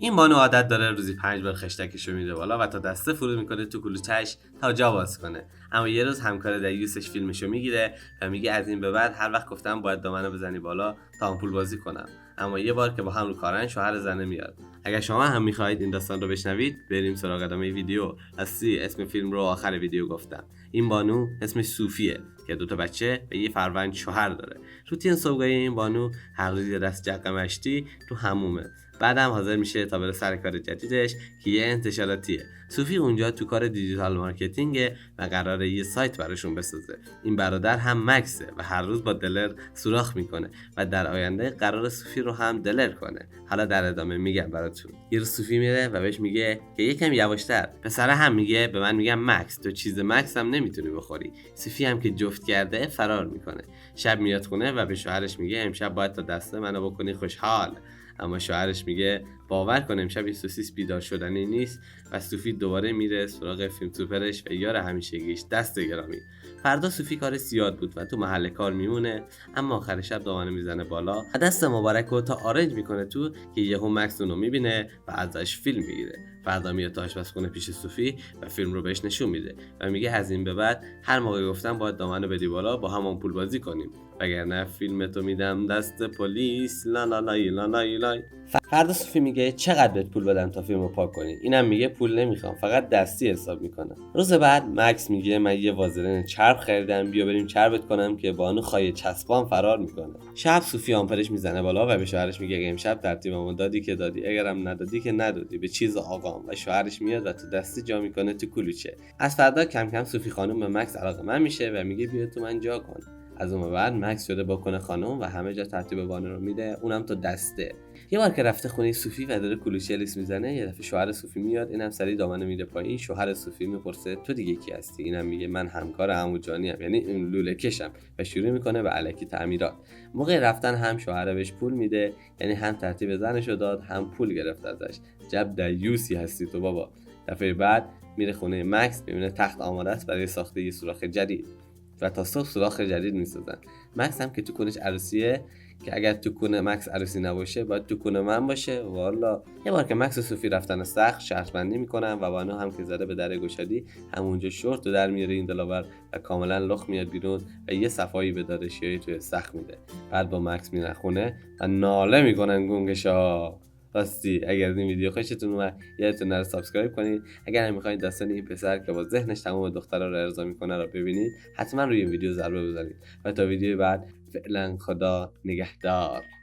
این بانو عادت داره روزی 5 بار خشتکشو میده بالا و تا دسته فرو میکنه تو کلوچش تا جا باز کنه. اما یه روز همکار دیوسش فیلمشو میگیره و میگه از این به بعد هر وقت گفتم باید دامنو بزنی بالا تا آمپول بازی کنم. اما یه بار که با هم رو کارن شوهر زنه میاد. اگر شما هم میخواهید این داستان رو بشنوید بریم سراغ ادامه ویدیو. اسم فیلم رو آخر ویدیو گفتم. این بانو اسمش صوفیه که 2 بچه و یه فروند شوهر داره. روتین صبحگاهی این بانو هر روز یه دست جق مشتی تو حمومه. بعدم حاضر میشه تا بره سر کار جدیدش که یه انتشاراتیه. صوفی اونجا تو کار دیجیتال مارکتینگه و قراره یه سایت براشون بسازه. این برادر هم مکسه و هر روز با دلر سوراخ میکنه و در آینده قرار صوفی رو هم دلر کنه. حالا در ادامه میگم براتون. یه روز صوفی میره و بهش میگه که یکم یواشتر. پسره هم میگه به من میگم مکس، تو چیز مکس هم نمیتونی بخوری. صوفی هم که جفت کرده فرار میکنه. شب میاد خونه و به شوهرش میگه امشب باید تا دسته منو بکنی خوشحال. اما شوهرش میگه باور کن امشب این سوسیس بیدار شدنی نیست و صوفی دوباره میره سراغ فیلم سوپرش و یار همیشگیش دست گرامی. فردا صوفی کار زیاد بود و تو محل کار میمونه، اما آخر شب دامنه میزنه بالا و دست مبارک رو تا آرنج میکنه تو که یهو مکس اونو میبینه و ازش فیلم میگیره. فردا میاد تا آشپزخونه پیش صوفی و فیلم رو بهش نشون میده و میگه از این به بعد هر موقع گفتم باید دامنه بدی بالا با هم آمپول بازی کنیم، وگرنه فیلمتو میدم دست پلیس. لا لا لای لا لای لای. فردا صوفی میگه چقدر بهت پول بدم تا فیلمو پاک کنی؟ اینم میگه پول نمیخوام، فقط دستی حساب میکنم. روز بعد مکس میگه من یه وازلین چرب خریدم، بیا بریم چربت کنم که بانو خایه چسبان فرار میکنه. شب صوفی آمپرش میزنه بالا و به شوهرش میگه اگه امشب ترتیبمو دادی که دادی، اگرم ندادی که ندادی، به چیز آقام. و شوهرش میاد و تو دستی جا میکنه تو کلوچه. از فردا کم کم صوفی خانم به مکس علاقه‌مند میشه و میگه بیا تو من جا کن. از اون بعد مکس شده باکنه خانم و همه جا ترتیب بانو رو میده، اونم تو دسته. یه بار که رفته خونه صوفی و داره کلوچه لیس میزنه، یه دفعه شوهر صوفی میاد، اینم سری دامنه میده پایین. شوهر صوفی میپرسه تو دیگه کی هستی؟ اینم میگه من همکار عمو جانی ام، یعنی این لوله کشم، و شروع میکنه به الکی تعمیرات. موقع رفتن هم شوهر بهش پول میده، یعنی هم ترتیب زنشو داد هم پول گرفت ازش. جب دیوسی هستی تو بابا. دفعه بعد میره خونه مکس، میبینه تخت آماده است برای ساخته یه سوراخ جدید و تا صبح سوراخ جدید میسازن. مکس هم که تو کنش عروسیه که اگر تو کنه مکس عروسی نباشه باید تو کنه من باشه. والا یه بار که مکس و صوفی رفتن سخت شرط بندی میکنن و بانو هم که زده به در گشادی همونجا شورت در میاره این دلاور و کاملا لخ میاد بیرون و یه صفایی به داداشیای توی سخت میده. بعد با مکس میرن خونه و ناله میکنن گونگشا. راستی اگر این ویدیو خوشتون اومد یادتون نره سابسکرایب کنید. اگر هم میخواید داستان این پسر که با ذهنش تمام دخترا رو ارضا میکنه رو ببینید حتما روی این ویدیو ضربه بزنید و تا ویدیو بعد فعلا خدا نگهدار.